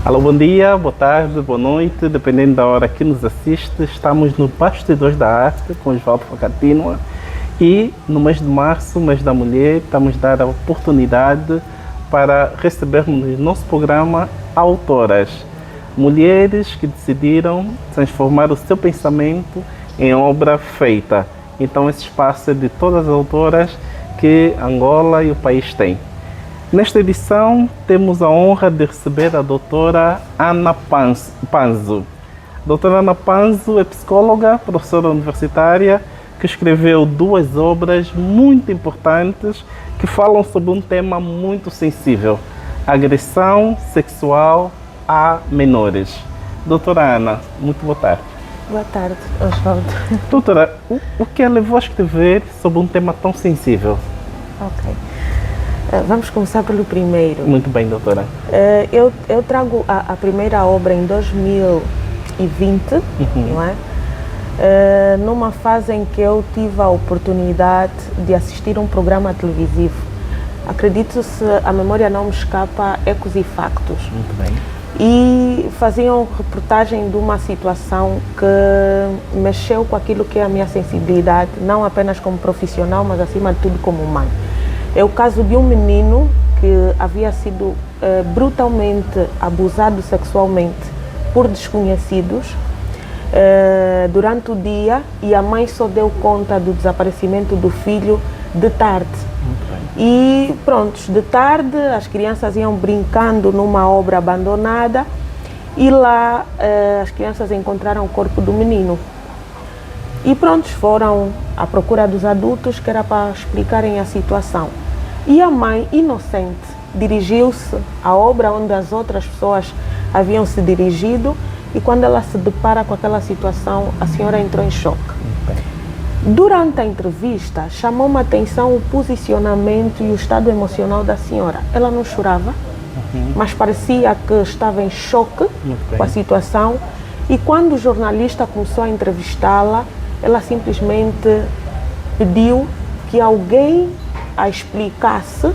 Alô, bom dia, boa tarde, boa noite, dependendo da hora que nos assiste. Estamos no Bastidores da Arte com Osvaldo Facatino e no mês de março, mês da mulher, estamos a dar a oportunidade para recebermos no nosso programa autoras, mulheres que decidiram transformar o seu pensamento em obra feita. Então esse espaço é de todas as autoras que Angola e o país têm. Nesta edição temos a honra de receber a doutora Ana Panzo. A doutora Ana Panzo é psicóloga, professora universitária, que escreveu 2 obras muito importantes que falam sobre um tema muito sensível: agressão sexual a menores. Doutora Ana, muito boa tarde. Boa tarde, Osvaldo. Doutora, o que a levou a escrever sobre um tema tão sensível? Ok. Vamos começar pelo primeiro. Muito bem, doutora. Eu trago a primeira obra em 2020, não é? Numa fase em que eu tive a oportunidade de assistir um programa televisivo. Acredito, se a memória não me escapa, Ecos e Factos. Muito bem. E faziam reportagem de uma situação que mexeu com aquilo que é a minha sensibilidade, não apenas como profissional, mas acima de tudo como mãe. É o caso de um menino que havia sido brutalmente abusado sexualmente por desconhecidos durante o dia, e a mãe só deu conta do desaparecimento do filho de tarde. E pronto, de tarde as crianças iam brincando numa obra abandonada e lá as crianças encontraram o corpo do menino. E pronto, foram à procura dos adultos, que era para explicarem a situação. E a mãe, inocente, dirigiu-se à obra onde as outras pessoas haviam se dirigido, e quando ela se depara com aquela situação, a senhora entrou em choque. Durante a entrevista, chamou-me a atenção o posicionamento e o estado emocional da senhora. Ela não chorava, mas parecia que estava em choque com a situação. E quando o jornalista começou a entrevistá-la, ela simplesmente pediu que alguém a explicasse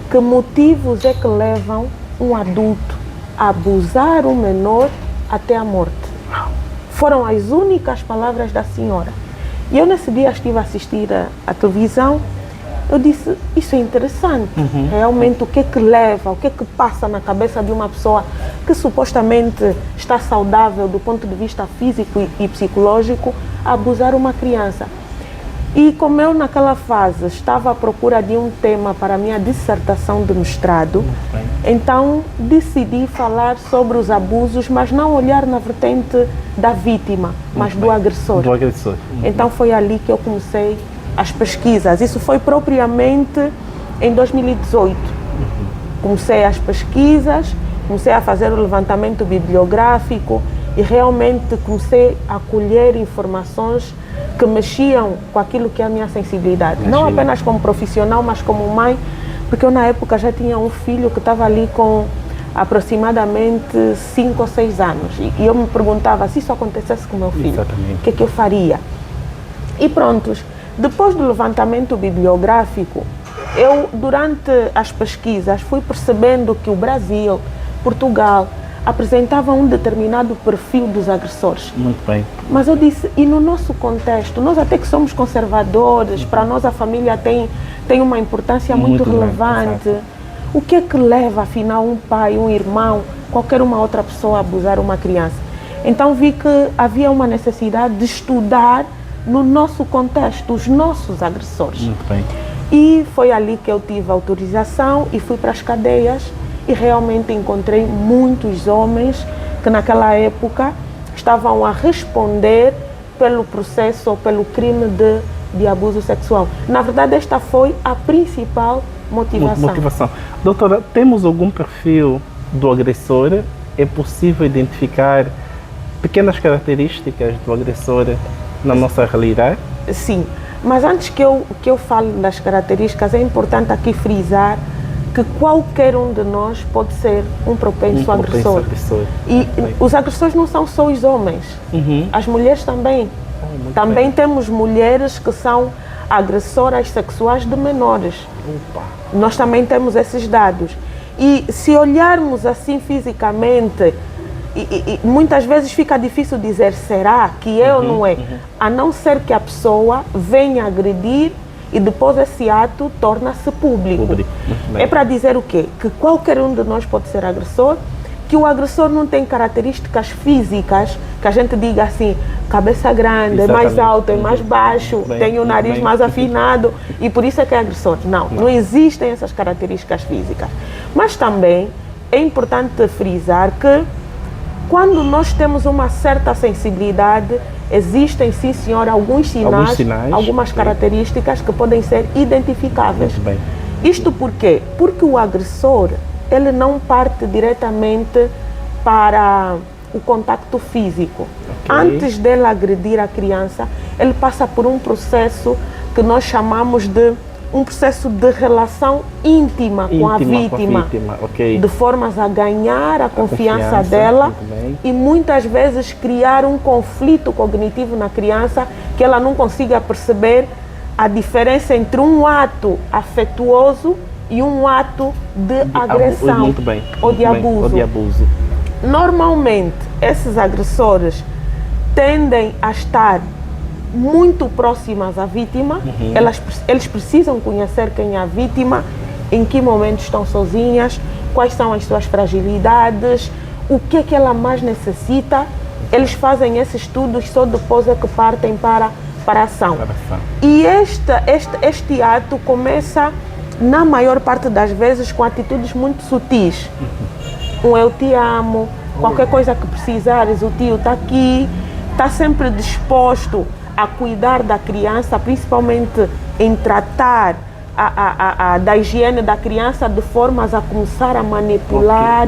que motivos é que levam um adulto a abusar um menor até a morte. Foram as únicas palavras da senhora. E eu nesse dia estive a assistir a televisão. Eu disse, isso é interessante. Realmente, o que é que leva, o que é que passa na cabeça de uma pessoa que supostamente está saudável do ponto de vista físico e psicológico a abusar uma criança? E como eu naquela fase estava à procura de um tema para a minha dissertação de mestrado, então decidi falar sobre os abusos, mas não olhar na vertente da vítima, mas do agressor. Do agressor. Então foi ali que eu comecei as pesquisas. Isso foi propriamente em 2018. Comecei as pesquisas, comecei a fazer o levantamento bibliográfico e realmente comecei a colher informações que mexiam com aquilo que é a minha sensibilidade. Não apenas como profissional, mas como mãe, porque eu na época já tinha um filho que estava ali com aproximadamente 5 ou 6 anos. E eu me perguntava, se isso acontecesse com o meu filho, o que é que eu faria? E prontos, depois do levantamento bibliográfico, eu, durante as pesquisas, fui percebendo que o Brasil, Portugal, apresentavam um determinado perfil dos agressores. Muito bem. Mas eu disse, e no nosso contexto, nós até que somos conservadores, para nós a família tem uma importância muito relevante. O que é que leva, afinal, um pai, um irmão, qualquer uma outra pessoa a abusar uma criança? Então vi que havia uma necessidade de estudar no nosso contexto os nossos agressores. Muito bem. E foi ali que eu tive autorização e fui para as cadeias. E realmente encontrei muitos homens que naquela época estavam a responder pelo processo ou pelo crime de abuso sexual. Na verdade, esta foi a principal motivação. Doutora, temos algum perfil do agressor? É possível identificar pequenas características do agressor na nossa realidade? Sim, mas antes que eu fale das características, é importante aqui frisar que qualquer um de nós pode ser um propenso agressor. E os agressores não são só os homens, as mulheres também. Também temos mulheres que são agressoras sexuais de menores. Nós também temos esses dados. E se olharmos assim fisicamente, muitas vezes fica difícil dizer será que é ou não é, a não ser que a pessoa venha agredir e depois esse ato torna-se público. É para dizer o quê? Que qualquer um de nós pode ser agressor, que o agressor não tem características físicas, que a gente diga assim, cabeça grande, é mais alto, é mais baixo, tem o nariz mais afinado e por isso é que é agressor. Não existem essas características físicas. Mas também é importante frisar que quando nós temos uma certa sensibilidade, existem, sim senhor, alguns sinais, algumas características que podem ser identificáveis. Isto por quê? Porque o agressor, ele não parte diretamente para o contacto físico. Antes dele agredir a criança, ele passa por um processo que nós chamamos de um processo de relação íntima com a vítima, de formas a ganhar a confiança dela e muitas vezes criar um conflito cognitivo na criança que ela não consiga perceber a diferença entre um ato afetuoso e um ato de agressão ou de abuso. Normalmente, esses agressores tendem a estar muito próximas à vítima, eles precisam conhecer quem é a vítima, em que momento estão sozinhas, quais são as suas fragilidades, o que é que ela mais necessita. Eles fazem esses estudos só depois é que partem para a ação. E este ato começa, na maior parte das vezes, com atitudes muito sutis. Um eu te amo, qualquer coisa que precisares, o tio está aqui, está sempre disposto a cuidar da criança, principalmente em tratar da higiene da criança de formas a começar a manipular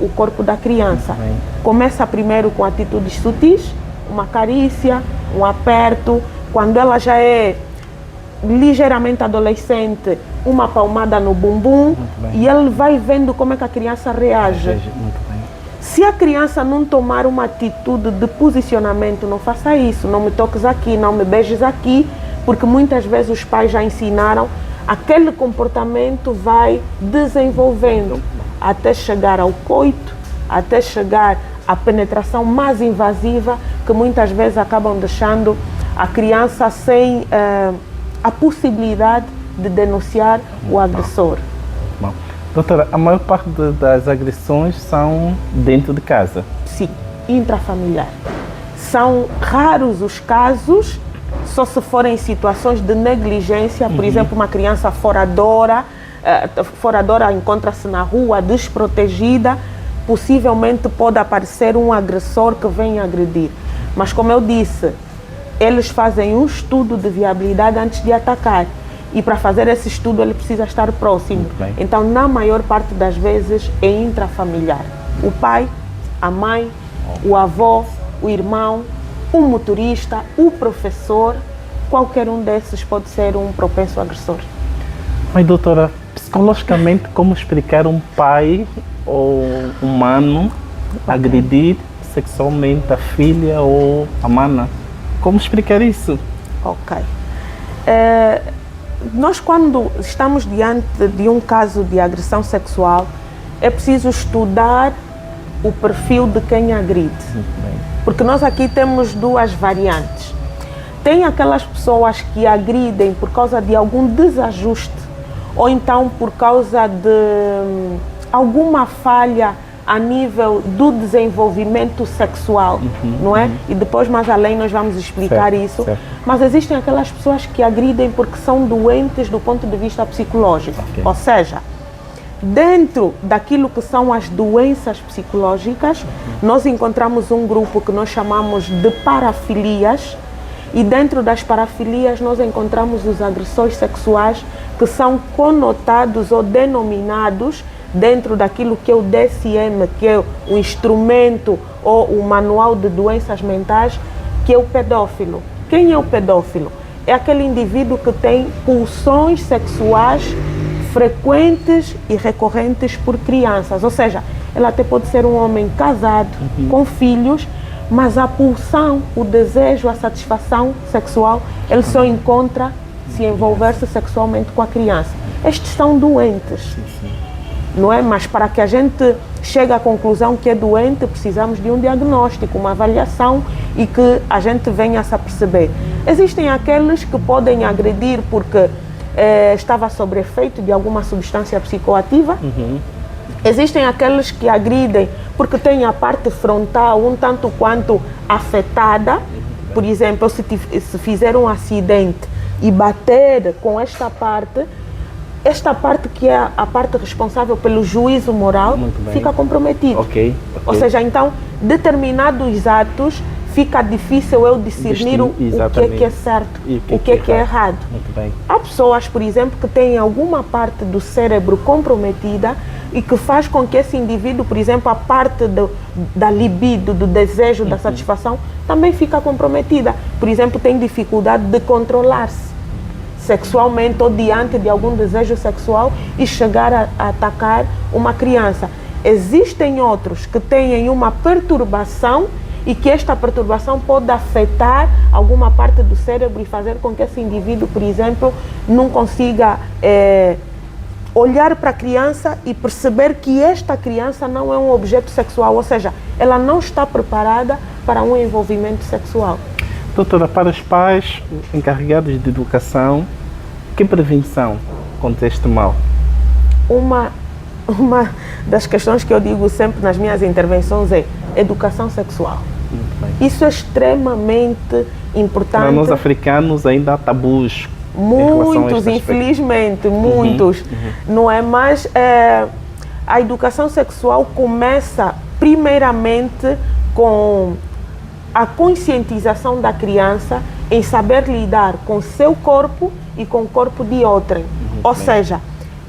o corpo da criança. Começa primeiro com atitudes sutis, uma carícia, um aperto. Quando ela já é ligeiramente adolescente, uma palmada no bumbum e ele vai vendo como é que a criança reage. Se a criança não tomar uma atitude de posicionamento, não faça isso, não me toques aqui, não me beijes aqui, porque muitas vezes os pais já ensinaram, aquele comportamento vai desenvolvendo até chegar ao coito, até chegar à penetração mais invasiva, que muitas vezes acabam deixando a criança sem a possibilidade de denunciar o agressor. Doutora, a maior parte das agressões são dentro de casa? Sim, intrafamiliar. São raros os casos, só se forem situações de negligência, por exemplo, uma criança foradora encontra-se na rua desprotegida, possivelmente pode aparecer um agressor que venha agredir. Mas como eu disse, eles fazem um estudo de viabilidade antes de atacar. E para fazer esse estudo ele precisa estar próximo. Então, na maior parte das vezes, é intrafamiliar. O pai, a mãe, o avô, o irmão, o motorista, o professor, qualquer um desses pode ser um propenso agressor. Mas, doutora, psicologicamente, como explicar um pai ou um mano agredir sexualmente a filha ou a mana? Como explicar isso? Nós, quando estamos diante de um caso de agressão sexual, é preciso estudar o perfil de quem agride. Porque nós aqui temos duas variantes. Tem aquelas pessoas que agridem por causa de algum desajuste ou então por causa de alguma falha a nível do desenvolvimento sexual, não é? E depois, mais além, nós vamos explicar isso. Mas existem aquelas pessoas que agridem porque são doentes do ponto de vista psicológico. Ou seja, dentro daquilo que são as doenças psicológicas, nós encontramos um grupo que nós chamamos de parafilias, e dentro das parafilias nós encontramos os agressores sexuais que são conotados ou denominados dentro daquilo que é o DSM, que é o instrumento ou o manual de doenças mentais, que é o pedófilo. Quem é o pedófilo? É aquele indivíduo que tem pulsões sexuais frequentes e recorrentes por crianças, ou seja, ela até pode ser um homem casado, com filhos, mas a pulsão, o desejo, a satisfação sexual, ele só encontra se envolver-se sexualmente com a criança. Estes são doentes. não é? Mas para que a gente chegue à conclusão que é doente, precisamos de um diagnóstico, uma avaliação e que a gente venha a se aperceber. Existem aqueles que podem agredir porque estava sob efeito de alguma substância psicoativa. Existem aqueles que agridem porque têm a parte frontal um tanto quanto afetada. Por exemplo, se fizer um acidente e bater com esta parte que é a parte responsável pelo juízo moral, fica comprometida. Ou seja, então, determinados atos fica difícil eu discernir o que é certo, o que é errado. Muito bem. Há pessoas, por exemplo, que têm alguma parte do cérebro comprometida e que faz com que esse indivíduo, por exemplo, a parte da libido, do desejo, da satisfação, também fica comprometida. Por exemplo, tem dificuldade de controlar-se sexualmente ou diante de algum desejo sexual e chegar a atacar uma criança. Existem outros que têm uma perturbação e que esta perturbação pode afetar alguma parte do cérebro e fazer com que esse indivíduo, por exemplo, não consiga olhar para a criança e perceber que esta criança não é um objeto sexual, ou seja, ela não está preparada para um envolvimento sexual. Doutora, para os pais encarregados de educação, que prevenção contra este mal? Uma das questões que eu digo sempre nas minhas intervenções é educação sexual. Isso é extremamente importante. Para nós africanos ainda há tabus. Muitos, infelizmente, muitos. Não é? Mas a educação sexual começa primeiramente com a conscientização da criança em saber lidar com o seu corpo e com o corpo de outrem. Ou seja,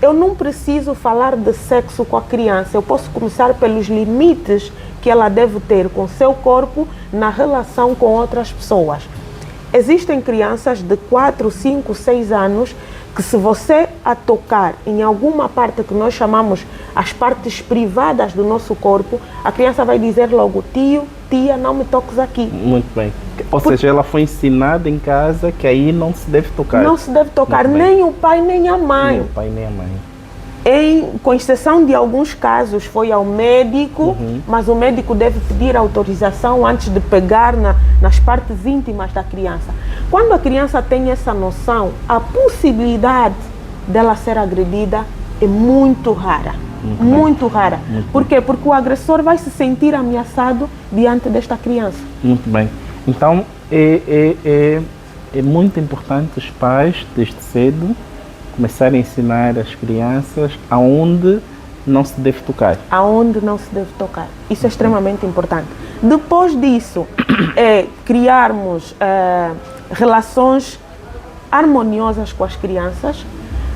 eu não preciso falar de sexo com a criança, eu posso começar pelos limites que ela deve ter com o seu corpo na relação com outras pessoas. Existem crianças de 4, 5, 6 anos que, se você a tocar em alguma parte que nós chamamos as partes privadas do nosso corpo, a criança vai dizer logo: tio, tia, não me toques aqui. Muito bem. Ou seja, ela foi ensinada em casa que aí não se deve tocar. Não se deve tocar nem o pai nem a mãe. Nem o pai nem a mãe. Com exceção de alguns casos, foi ao médico, mas o médico deve pedir autorização antes de pegar nas partes íntimas da criança. Quando a criança tem essa noção, a possibilidade dela ser agredida é muito rara. Muito rara. Por quê? Porque o agressor vai se sentir ameaçado diante desta criança. Muito bem. Então, é muito importante os pais, desde cedo, começarem a ensinar as crianças aonde não se deve tocar. Aonde não se deve tocar. Isso é extremamente importante. Depois disso, criarmos relações harmoniosas com as crianças,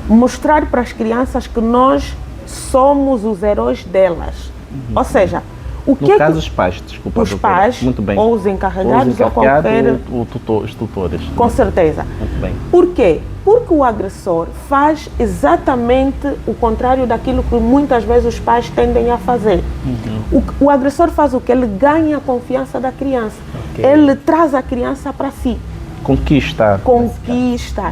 mostrar para as crianças que nós somos os heróis delas. Ou seja, no caso, os pais, desculpa, os doutora. pais, muito bem. ou os encarregados, ou qualquer... os tutores. Com certeza. Muito bem. Por quê? Porque o agressor faz exatamente o contrário daquilo que muitas vezes os pais tendem a fazer. O agressor faz o que? Ele ganha a confiança da criança. Ele traz a criança para si. Conquista,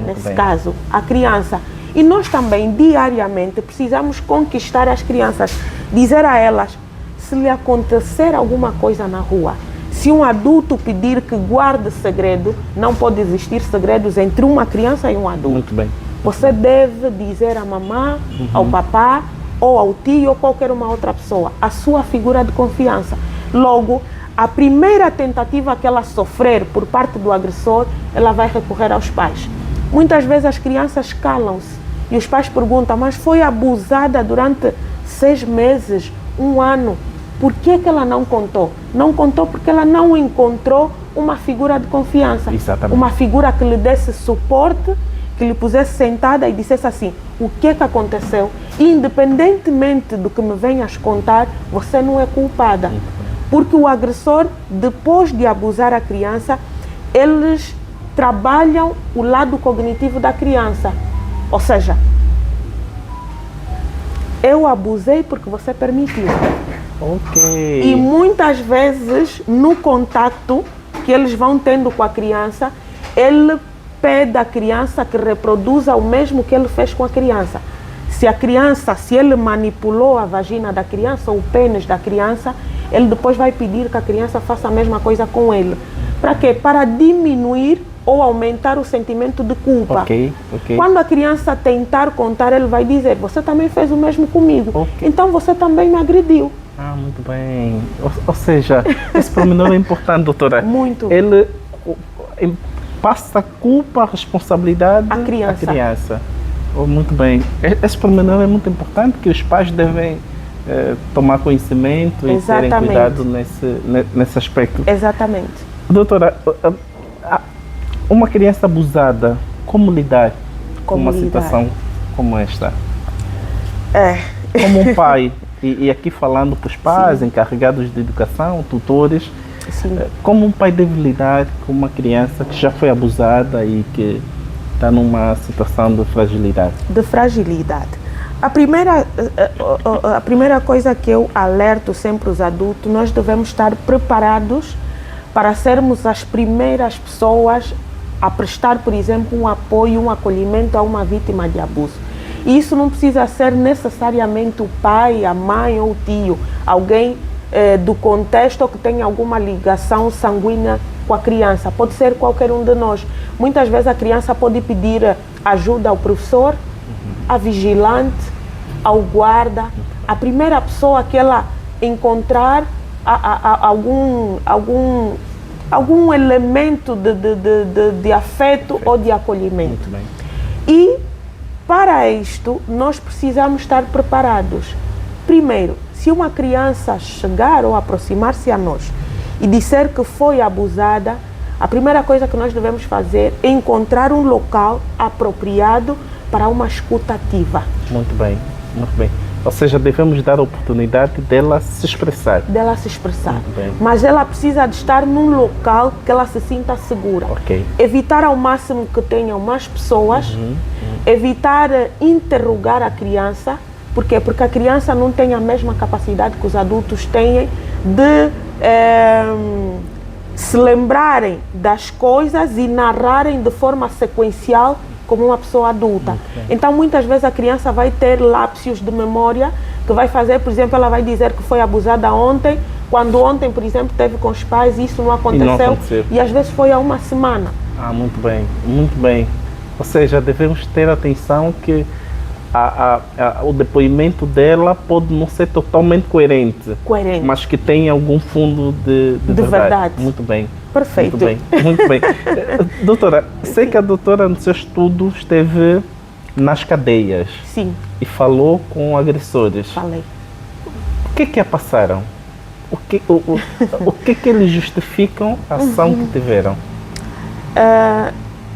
nesse caso, a criança. E nós também, diariamente, precisamos conquistar as crianças. Dizer a elas: se lhe acontecer alguma coisa na rua, se um adulto pedir que guarde segredo, não pode existir segredos entre uma criança e um adulto. Muito bem. Você deve dizer à mamã, ao papá, ou ao tio, ou qualquer uma outra pessoa, a sua figura de confiança. Logo, a primeira tentativa que ela sofrer por parte do agressor, ela vai recorrer aos pais. Muitas vezes as crianças calam-se e os pais perguntam: mas foi abusada durante 6 meses, 1 ano. Por que ela não contou? Não contou porque ela não encontrou uma figura de confiança. Exatamente. Uma figura que lhe desse suporte, que lhe pusesse sentada e dissesse assim: o que aconteceu? E, independentemente do que me venhas contar, você não é culpada. Porque o agressor, depois de abusar a criança, eles trabalham o lado cognitivo da criança. Ou seja, eu abusei porque você permitiu. E muitas vezes, no contato que eles vão tendo com a criança, ele pede à criança que reproduza o mesmo que ele fez com a criança. Se Se a criança, se ele manipulou a vagina da criança ou o pênis da criança, ele depois vai pedir que a criança faça a mesma coisa com ele. Para quê? Para diminuir ou aumentar o sentimento de culpa. Ok. Quando a criança tentar contar, ele vai dizer, você também fez o mesmo comigo, então você também me agrediu. Ah, muito bem. Ou seja, esse pormenor é importante, doutora. Muito. Ele passa a culpa, a responsabilidade à criança. Oh, muito bem. Esse pormenor é muito importante, que os pais devem tomar conhecimento e terem cuidado nesse aspecto. Exatamente. Doutora, uma criança abusada, como lidar com uma situação como esta? Como um pai, e aqui falando para os pais, sim, encarregados de educação, tutores, sim, como um pai deve lidar com uma criança que já foi abusada e que está numa situação de fragilidade? De fragilidade. A primeira coisa que eu alerto sempre os adultos, nós devemos estar preparados para sermos as primeiras pessoas a prestar, por exemplo, um apoio, um acolhimento a uma vítima de abuso. E isso não precisa ser necessariamente o pai, a mãe ou o tio, alguém do contexto ou que tenha alguma ligação sanguínea com a criança. Pode ser qualquer um de nós. Muitas vezes a criança pode pedir ajuda ao professor, a vigilante, ao guarda, a primeira pessoa que ela encontrar algum elemento de afeto ou de acolhimento. E para isto nós precisamos estar preparados. Primeiro, se uma criança chegar ou aproximar-se a nós e disser que foi abusada, a primeira coisa que nós devemos fazer é encontrar um local apropriado para uma escuta ativa. Muito bem, muito bem. Ou seja, devemos dar a oportunidade dela se expressar. Mas ela precisa de estar num local que ela se sinta segura. Evitar ao máximo que tenham mais pessoas, evitar interrogar a criança. Por quê? Porque a criança não tem a mesma capacidade que os adultos têm de se lembrarem das coisas e narrarem de forma sequencial como uma pessoa adulta. Então, muitas vezes a criança vai ter lapsos de memória que vai fazer, por exemplo, ela vai dizer que foi abusada ontem, quando ontem, por exemplo, teve com os pais e isso não aconteceu. E às vezes foi há uma semana. Ah, muito bem, muito bem. Ou seja, devemos ter atenção que o depoimento dela pode não ser totalmente coerente, mas que tem algum fundo de verdade. Muito bem. Perfeito. Muito bem. Doutora, sei que a doutora no seu estudo esteve nas cadeias. Sim. E falou com agressores. Falei. O que a passaram? O que eles justificam a ação que tiveram?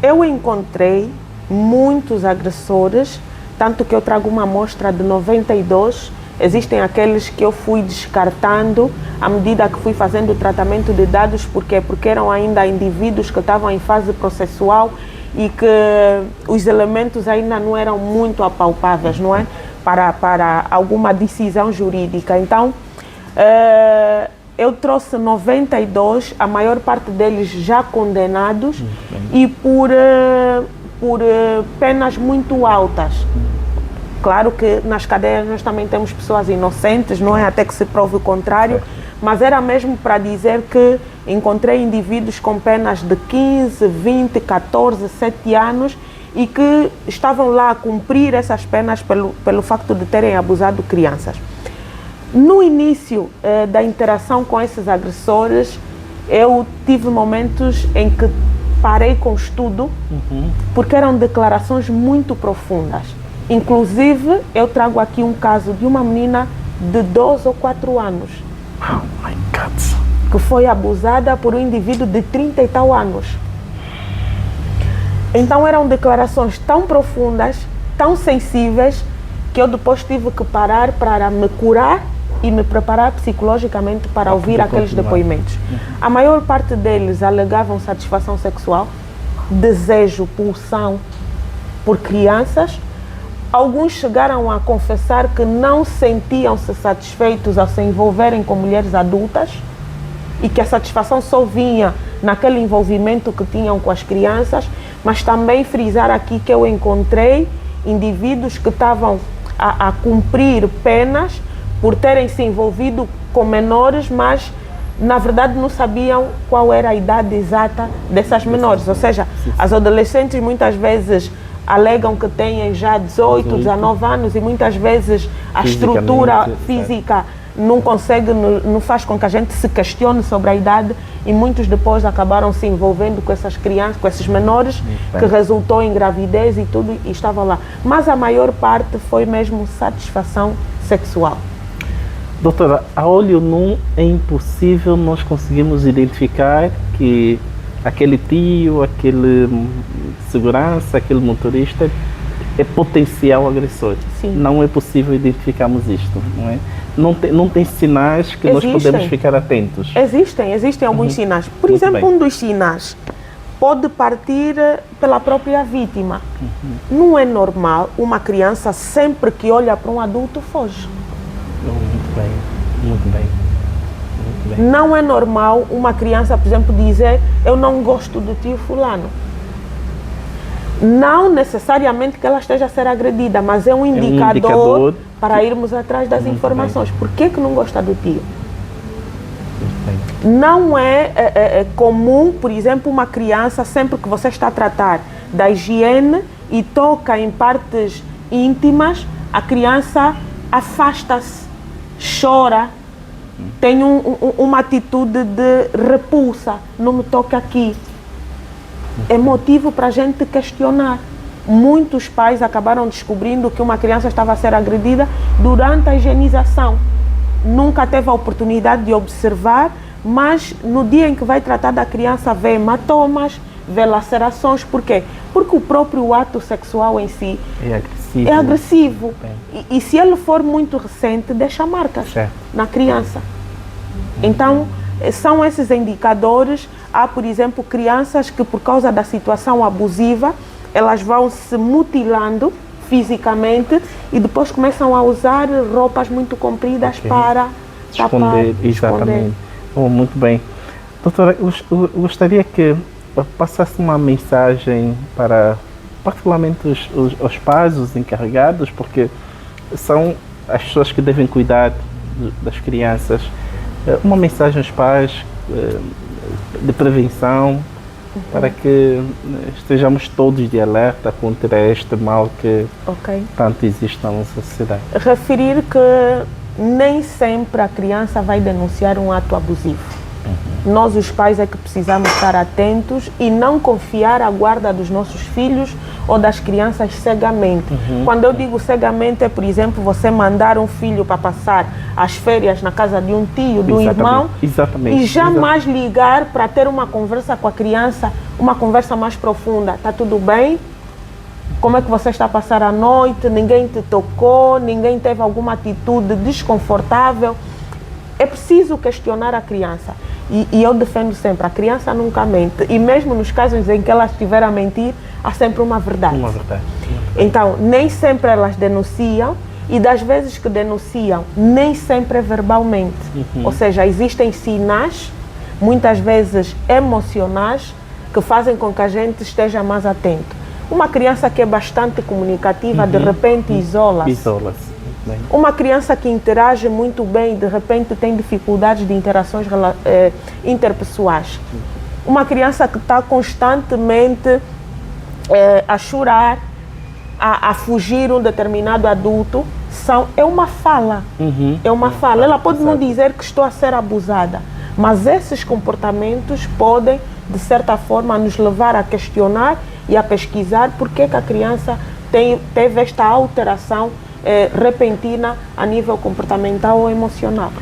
Eu encontrei muitos agressores, tanto que eu trago uma amostra de 92. Existem aqueles que eu fui descartando à medida que fui fazendo o tratamento de dados. Por quê? Porque eram ainda indivíduos que estavam em fase processual e que os elementos ainda não eram muito apalpáveis, não é? Para alguma decisão jurídica. Então, eu trouxe 92, a maior parte deles já condenados e por penas muito altas. Claro que nas cadeias nós também temos pessoas inocentes, não é? Até que se prove o contrário, mas era mesmo para dizer que encontrei indivíduos com penas de 15, 20, 14, 7 anos e que estavam lá a cumprir essas penas pelo facto de terem abusado crianças. No início da interação com esses agressores, eu tive momentos em que parei com o estudo, porque eram declarações muito profundas. Inclusive, eu trago aqui um caso de uma menina de 12 ou 4 anos. Oh my God. Que foi abusada por um indivíduo de 30 e tal anos. Então eram declarações tão profundas, tão sensíveis, que eu depois tive que parar para me curar e me preparar psicologicamente para ouvir aqueles depoimentos. A maior parte deles alegavam satisfação sexual, desejo, pulsão por crianças. Alguns chegaram a confessar que não sentiam-se satisfeitos ao se envolverem com mulheres adultas e que a satisfação só vinha naquele envolvimento que tinham com as crianças, mas também frisar aqui que eu encontrei indivíduos que estavam a cumprir penas por terem se envolvido com menores, mas na verdade não sabiam qual era a idade exata dessas menores. Ou seja, as adolescentes muitas vezes alegam que têm já 18, 19 anos e muitas vezes a estrutura física não consegue, não faz com que a gente se questione sobre a idade, e muitos depois acabaram se envolvendo com essas crianças, com esses menores, que resultou em gravidez e tudo, e estavam lá. Mas a maior parte foi mesmo satisfação sexual. Doutora, a olho nu é impossível nós conseguirmos identificar que aquele tio, aquele segurança, aquele motorista é potencial agressor. Sim. Não é possível identificarmos isto, não é? Não tem sinais que nós podemos ficar atentos. Existem alguns sinais. Por exemplo, um dos sinais pode partir pela própria vítima. Não é normal uma criança, sempre que olha para um adulto, foge. Muito bem, muito bem. Muito bem. Não é normal uma criança, por exemplo, dizer: eu não gosto do tio fulano. Não necessariamente que ela esteja a ser agredida, mas é um indicador para irmos atrás das informações. Por que não gosta do tio? Não é comum, por exemplo, uma criança, sempre que você está a tratar da higiene e toca em partes íntimas, a criança afasta-se, chora, tem uma atitude de repulsa: não me toque aqui. É motivo para a gente questionar. Muitos pais acabaram descobrindo que uma criança estava a ser agredida durante a higienização. Nunca teve a oportunidade de observar, mas no dia em que vai tratar da criança, vê hematomas, vê lacerações. Por quê? Porque o próprio ato sexual em si é agressivo. E se ele for muito recente, deixa marcas na criança. Então, são esses indicadores. Há, por exemplo, crianças que, por causa da situação abusiva, elas vão se mutilando fisicamente e depois começam a usar roupas muito compridas para esconder. Exatamente. Oh, muito bem. Doutora, eu gostaria que passasse uma mensagem para, particularmente, os pais, os encarregados, porque são as pessoas que devem cuidar das crianças. Uma mensagem aos pais de prevenção, para que estejamos todos de alerta contra este mal que tanto existe na nossa sociedade. Referir que nem sempre a criança vai denunciar um ato abusivo. Nós, os pais, é que precisamos estar atentos e não confiar a guarda dos nossos filhos ou das crianças cegamente. Quando eu digo cegamente, é, por exemplo, você mandar um filho para passar as férias na casa de um tio, do irmão, e jamais ligar para ter uma conversa com a criança, uma conversa mais profunda. Está tudo bem? Como é que você está a passar a noite? Ninguém te tocou? Ninguém teve alguma atitude desconfortável? É preciso questionar a criança. E eu defendo sempre, a criança nunca mente. E mesmo nos casos em que ela estiver a mentir, há sempre uma verdade. Uma verdade. Então, nem sempre elas denunciam, e das vezes que denunciam, nem sempre é verbalmente. Ou seja, existem sinais, muitas vezes emocionais, que fazem com que a gente esteja mais atento. Uma criança que é bastante comunicativa, de repente isola-se. Isola-se. Uma criança que interage muito bem, de repente tem dificuldades de interações interpessoais. Uma criança que está constantemente a chorar, a fugir um determinado adulto, é uma fala. É uma fala. Ela pode não dizer que estou a ser abusada, mas esses comportamentos podem, de certa forma, nos levar a questionar e a pesquisar por que a criança teve esta alteração repentina a nível comportamental ou emocional.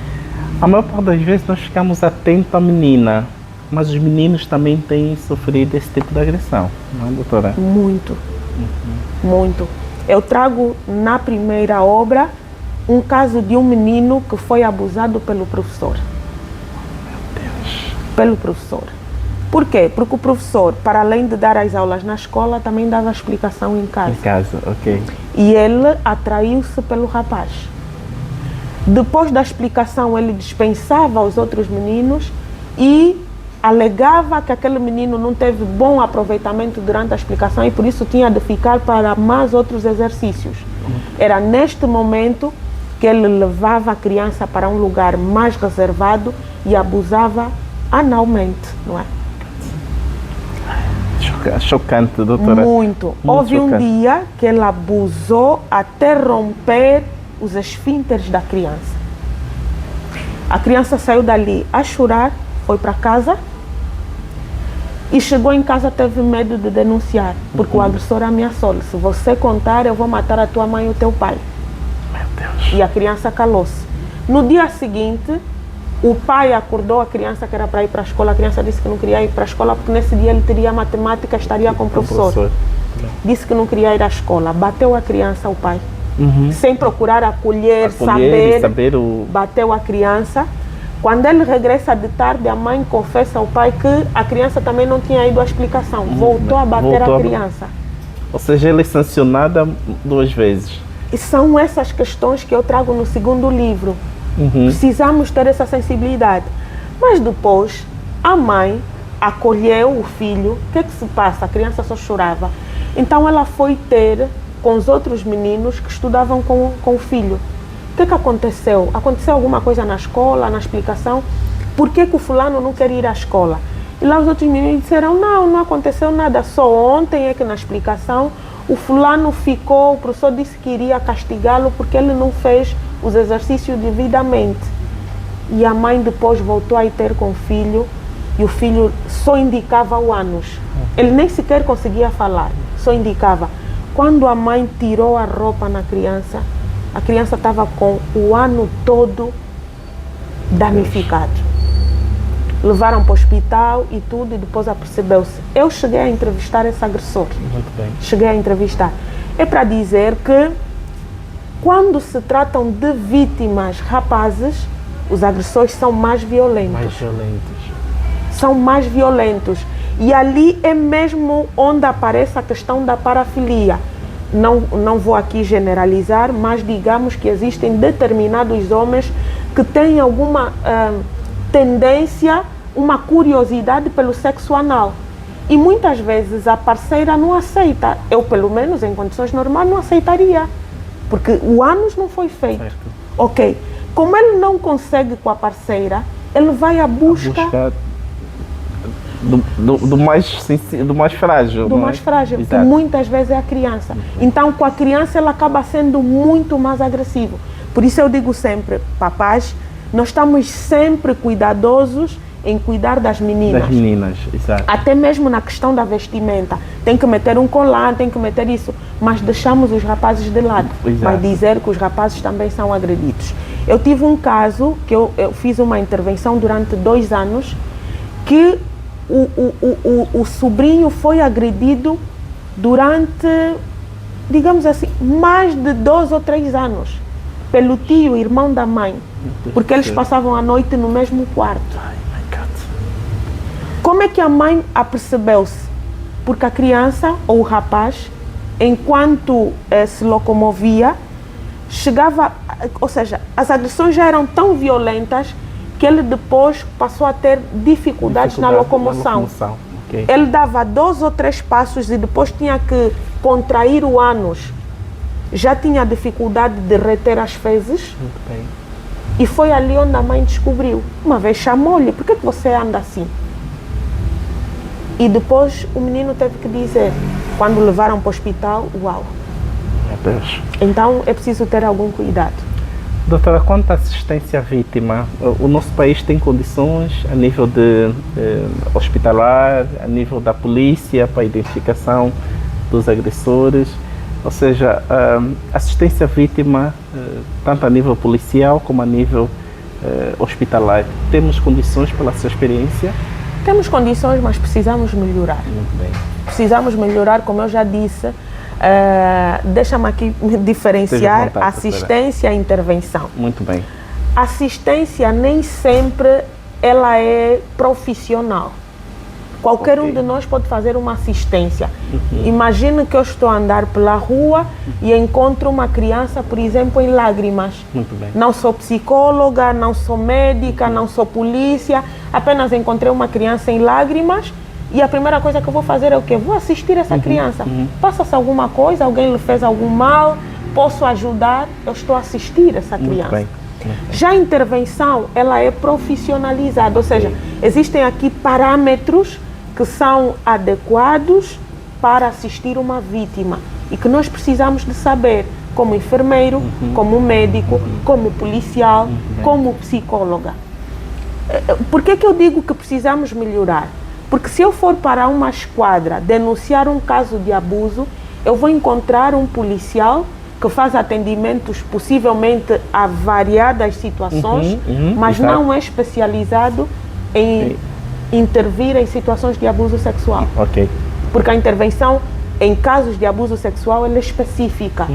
A maior parte das vezes nós ficamos atentos à menina, mas os meninos também têm sofrido esse tipo de agressão, não é, doutora? Muito, muito. Eu trago na primeira obra um caso de um menino que foi abusado pelo professor. Meu Deus. Pelo professor. Por quê? Porque o professor, para além de dar as aulas na escola, também dava explicação em casa. Em casa, ok. E ele atraiu-se pelo rapaz. Depois da explicação, ele dispensava os outros meninos e alegava que aquele menino não teve bom aproveitamento durante a explicação e por isso tinha de ficar para mais outros exercícios. Era neste momento que ele levava a criança para um lugar mais reservado e abusava analmente, não é? Chocante, doutora. Muito. Houve um dia que ele abusou até romper os esfínteres da criança. A criança saiu dali a chorar, foi para casa e chegou em casa, teve medo de denunciar, porque o agressor ameaçou-lhe: se você contar, eu vou matar a tua mãe e o teu pai. Meu Deus. E a criança calou-se. No dia seguinte, o pai acordou a criança que era para ir para a escola. A criança disse que não queria ir para a escola porque nesse dia ele teria matemática, estaria com o professor. Disse que não queria ir à escola. Bateu a criança, o pai. Sem procurar acolher, saber bateu a criança. Quando ele regressa de tarde, a mãe confessa ao pai que a criança também não tinha ido à explicação. Voltou a bater a criança. Ou seja, ele é sancionada 2 vezes. E são essas questões que eu trago no segundo livro. Precisamos ter essa sensibilidade. Mas depois, a mãe acolheu o filho. O que é que se passa? A criança só chorava. Então ela foi ter com os outros meninos que estudavam com o filho. O que é que aconteceu? Aconteceu alguma coisa na escola, na explicação? Por que o fulano não quer ir à escola? E lá os outros meninos disseram: não aconteceu nada. Só ontem é que na explicação o fulano ficou, o professor disse que iria castigá-lo porque ele não fez os exercícios devidamente. E a mãe depois voltou a ir ter com o filho e o filho só indicava o ânus. Ele nem sequer conseguia falar, só indicava. Quando a mãe tirou a roupa na criança, a criança estava com o ano todo danificado. Levaram para o hospital e tudo, e depois apercebeu-se. Eu cheguei a entrevistar esse agressor. Muito bem. Cheguei a entrevistar. É para dizer que quando se tratam de vítimas rapazes, os agressores são mais violentos. Mais violentos. São mais violentos. E ali é mesmo onde aparece a questão da parafilia. Não vou aqui generalizar, mas digamos que existem determinados homens que têm alguma tendência, uma curiosidade pelo sexo anal. E muitas vezes a parceira não aceita. Eu, pelo menos, em condições normais, não aceitaria. Porque o ânus não foi feito. Certo. Ok. Como ele não consegue com a parceira, ele vai à busca do mais frágil. Do mais frágil, que muitas vezes é a criança. Então, com a criança, ela acaba sendo muito mais agressivo. Por isso eu digo sempre: papais, nós estamos sempre cuidadosos em cuidar das meninas. Das meninas, exato. Até mesmo na questão da vestimenta. Tem que meter um colar, tem que meter isso. Mas deixamos os rapazes de lado. Exato. Vai dizer que os rapazes também são agredidos. Eu tive um caso que eu fiz uma intervenção durante 2 anos que o sobrinho foi agredido durante, digamos assim, mais de 2 ou 3 anos. Pelo tio, irmão da mãe. Porque eles passavam a noite no mesmo quarto. Ai, my God. Como é que a mãe apercebeu-se? Porque a criança ou o rapaz, enquanto se locomovia, chegava, ou seja, as agressões já eram tão violentas que ele depois passou a ter dificuldades na locomoção. Okay. Ele dava 2 ou 3 passos e depois tinha que contrair o ânus. Já tinha dificuldade de reter as fezes. Muito bem. E foi ali onde a mãe descobriu. Uma vez chamou-lhe: por que você anda assim? E depois o menino teve que dizer, quando levaram para o hospital: uau. Meu Deus. Então é preciso ter algum cuidado. Doutora, quanto à assistência à vítima, o nosso país tem condições a nível de hospitalar, a nível da polícia para a identificação dos agressores? Ou seja, assistência à vítima, tanto a nível policial como a nível hospitalar. Temos condições pela sua experiência? Temos condições, mas precisamos melhorar. Muito bem. Precisamos melhorar, como eu já disse. Deixa-me aqui diferenciar assistência e intervenção. Muito bem. Assistência nem sempre ela é profissional. Qualquer um de nós pode fazer uma assistência. Imagine que eu estou a andar pela rua e encontro uma criança, por exemplo, em lágrimas. Muito bem. Não sou psicóloga, não sou médica, não sou polícia, apenas encontrei uma criança em lágrimas e a primeira coisa que eu vou fazer é o quê? Vou assistir essa criança. Passa-se alguma coisa, alguém lhe fez algum mal, posso ajudar, eu estou a assistir essa criança. Muito bem. Já a intervenção, ela é profissionalizada, ou seja, existem aqui parâmetros que são adequados para assistir uma vítima e que nós precisamos de saber, como enfermeiro, como médico, como policial, como psicóloga. Por que eu digo que precisamos melhorar? Porque se eu for para uma esquadra denunciar um caso de abuso, eu vou encontrar um policial que faz atendimentos possivelmente a variadas situações, mas exato. não é especializado em intervir em situações de abuso sexual. Ok. Porque a intervenção em casos de abuso sexual ela é específica.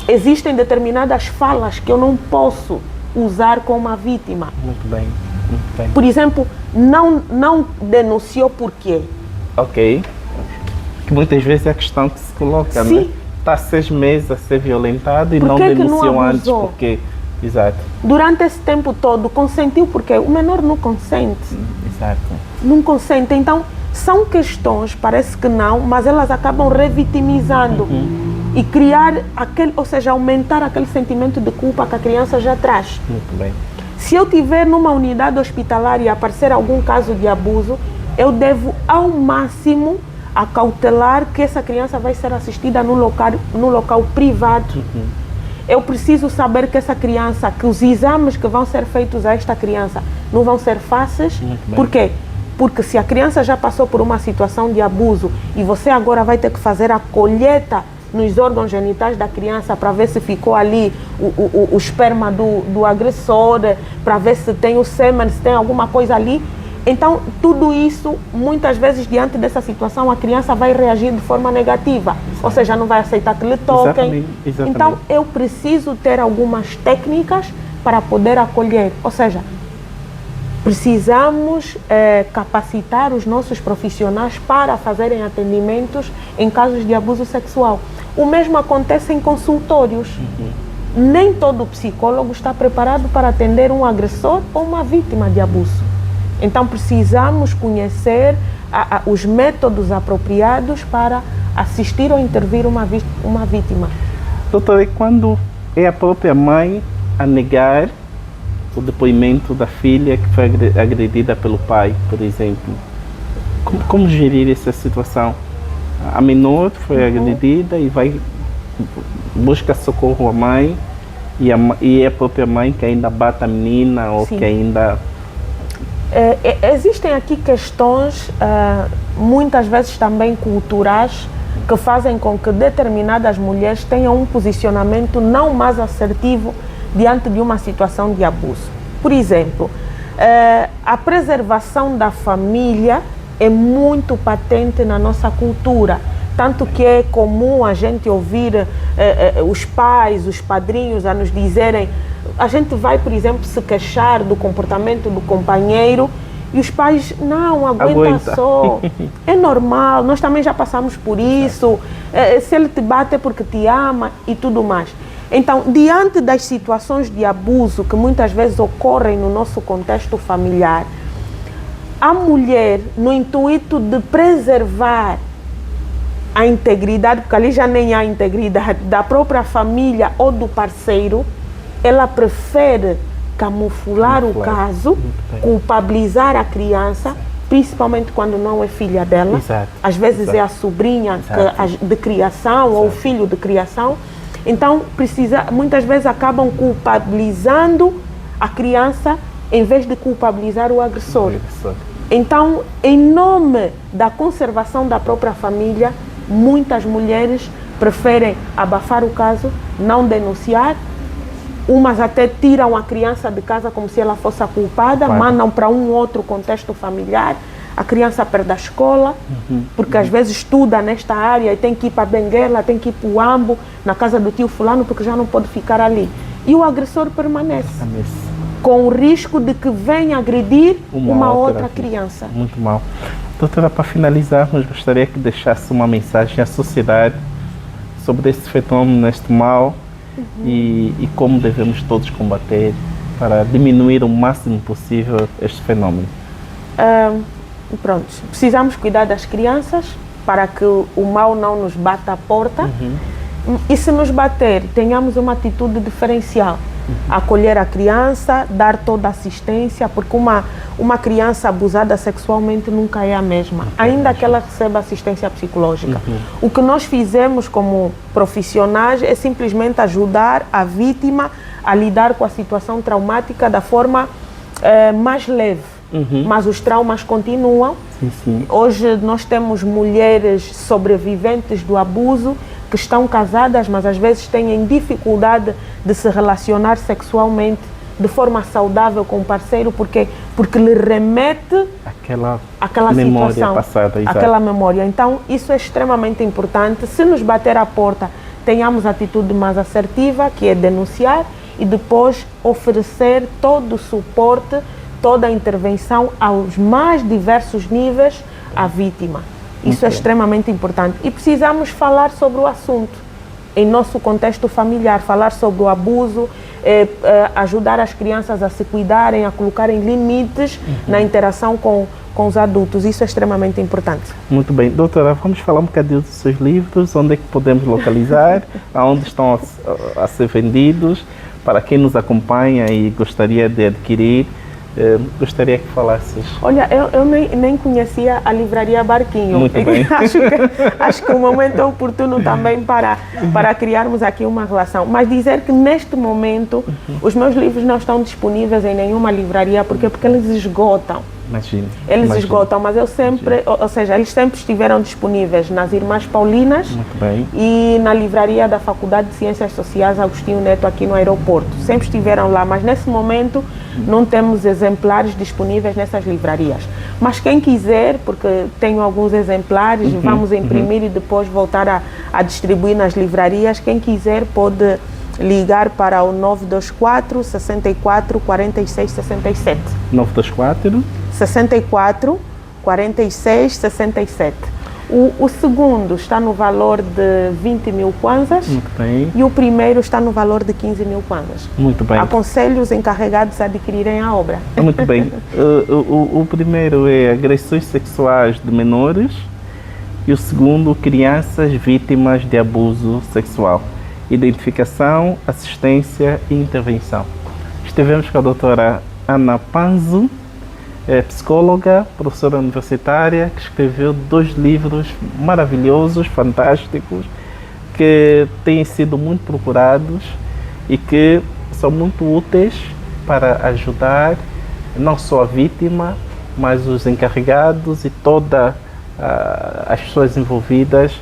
Existem determinadas falas que eu não posso usar com uma vítima. Muito bem. Muito bem. Por exemplo, não denunciou por quê? Ok. Que muitas vezes é a questão que se coloca, Sim. né? Está 6 meses a ser violentado e Por não que que não denunciou antes abusou? porque... Exato. Durante esse tempo todo, consentiu porque o menor não consente. Exato. Não consente. Então, são questões, parece que não, mas elas acabam revitimizando e criar aquele, ou seja, aumentar aquele sentimento de culpa que a criança já traz. Muito bem. Se eu tiver numa unidade hospitalar e aparecer algum caso de abuso, eu devo, ao máximo, acautelar que essa criança vai ser assistida no local privado. Eu preciso saber que essa criança, que os exames que vão ser feitos a esta criança não vão ser fáceis. Por quê? Porque se a criança já passou por uma situação de abuso e você agora vai ter que fazer a colheita nos órgãos genitais da criança para ver se ficou ali o esperma do agressor, para ver se tem o sêmen, se tem alguma coisa ali. Então, tudo isso, muitas vezes, diante dessa situação, a criança vai reagir de forma negativa. Ou seja, não vai aceitar que lhe toquem. Exatamente. Então, eu preciso ter algumas técnicas para poder acolher. Ou seja, precisamos capacitar os nossos profissionais para fazerem atendimentos em casos de abuso sexual. O mesmo acontece em consultórios. Nem todo psicólogo está preparado para atender um agressor ou uma vítima de abuso. Então, precisamos conhecer os métodos apropriados para assistir ou intervir uma vítima. Doutora, e quando é a própria mãe a negar o depoimento da filha que foi agredida pelo pai, por exemplo? Como gerir essa situação? A menor foi agredida e busca socorro à mãe e é a própria mãe que ainda bate a menina ou Sim. que ainda... Existem aqui questões, muitas vezes também culturais, que fazem com que determinadas mulheres tenham um posicionamento não mais assertivo diante de uma situação de abuso. Por exemplo, a preservação da família é muito patente na nossa cultura, tanto que é comum a gente ouvir os pais, os padrinhos a nos dizerem. A gente vai, por exemplo, se queixar do comportamento do companheiro e os pais, não, aguenta só, é normal, nós também já passamos por isso, se ele te bate é porque te ama e tudo mais. Então, diante das situações de abuso que muitas vezes ocorrem no nosso contexto familiar, a mulher, no intuito de preservar a integridade, porque ali já nem há integridade da própria família ou do parceiro, ela prefere camuflar o caso, culpabilizar a criança, principalmente quando não é filha dela. Exato. Às vezes é a sobrinha de criação ou o filho de criação. Então, muitas vezes acabam culpabilizando a criança em vez de culpabilizar o agressor. Então, em nome da conservação da própria família, muitas mulheres preferem abafar o caso, não denunciar. Umas até tiram a criança de casa como se ela fosse a culpada, mandam para um outro contexto familiar. A criança perde a escola, porque às vezes estuda nesta área e tem que ir para Benguela, tem que ir para o Ambo, na casa do tio fulano, porque já não pode ficar ali. E o agressor permanece, com o risco de que venha agredir uma outra criança. Muito mal. Doutora, para finalizarmos, gostaria que deixasse uma mensagem à sociedade sobre esse fenômeno, este mal, e como devemos todos combater para diminuir o máximo possível este fenômeno. Pronto, precisamos cuidar das crianças para que o mal não nos bata à porta E se nos bater, tenhamos uma atitude diferencial. Acolher a criança, dar toda a assistência, porque uma criança abusada sexualmente nunca é a mesma, ainda que ela receba assistência psicológica. O que nós fizemos como profissionais é simplesmente ajudar a vítima a lidar com a situação traumática da forma mais leve. Mas os traumas continuam. Sim. Hoje nós temos mulheres sobreviventes do abuso que estão casadas, mas às vezes têm dificuldade de se relacionar sexualmente de forma saudável com o parceiro, porque lhe remete aquela memória situação, passada, aquela memória. Então, isso é extremamente importante. Se nos bater à porta, tenhamos a atitude mais assertiva, que é denunciar, e depois oferecer todo o suporte, toda a intervenção aos mais diversos níveis à vítima. Isso é extremamente importante. E precisamos falar sobre o assunto em nosso contexto familiar, falar sobre o abuso, ajudar as crianças a se cuidarem, a colocarem limites na interação com os adultos. Isso é extremamente importante. Muito bem. Doutora, vamos falar um bocadinho dos seus livros, onde é que podemos localizar, aonde estão a ser vendidos, para quem nos acompanha e gostaria de adquirir. Gostaria que falasses. Olha, eu nem conhecia a livraria Barquinho. Muito bem. acho que o momento é oportuno também para criarmos aqui uma relação. Mas dizer que neste momento os meus livros não estão disponíveis em nenhuma livraria, porque eles esgotam. Imagino. Eles esgotam, mas eu sempre, ou seja, eles sempre estiveram disponíveis nas Irmãs Paulinas. Muito bem. E na livraria da Faculdade de Ciências Sociais Agostinho Neto aqui no aeroporto. Sempre estiveram lá, mas nesse momento não temos exemplares disponíveis nessas livrarias. Mas quem quiser, porque tenho alguns exemplares, vamos imprimir e depois voltar a distribuir nas livrarias, quem quiser pode ligar para o 924 64 46 67. 924 64 46 67. O segundo está no valor de 20 mil kwanzas. Muito bem. E o primeiro está no valor de 15 mil kwanzas. Muito bem. Aconselho os encarregados a adquirirem a obra. Muito bem. O primeiro é Agressões Sexuais de Menores e o segundo, Crianças Vítimas de Abuso Sexual. Identificação, assistência e intervenção. Estivemos com a doutora Ana Panzo, psicóloga, professora universitária, que escreveu 2 livros maravilhosos, fantásticos, que têm sido muito procurados e que são muito úteis para ajudar não só a vítima, mas os encarregados e todas as pessoas envolvidas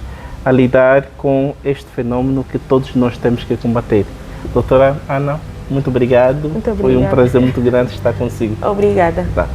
a lidar com este fenômeno que todos nós temos que combater. Doutora Ana, muito obrigado. Muito obrigada. Foi um prazer muito grande estar consigo. Obrigada. Tá.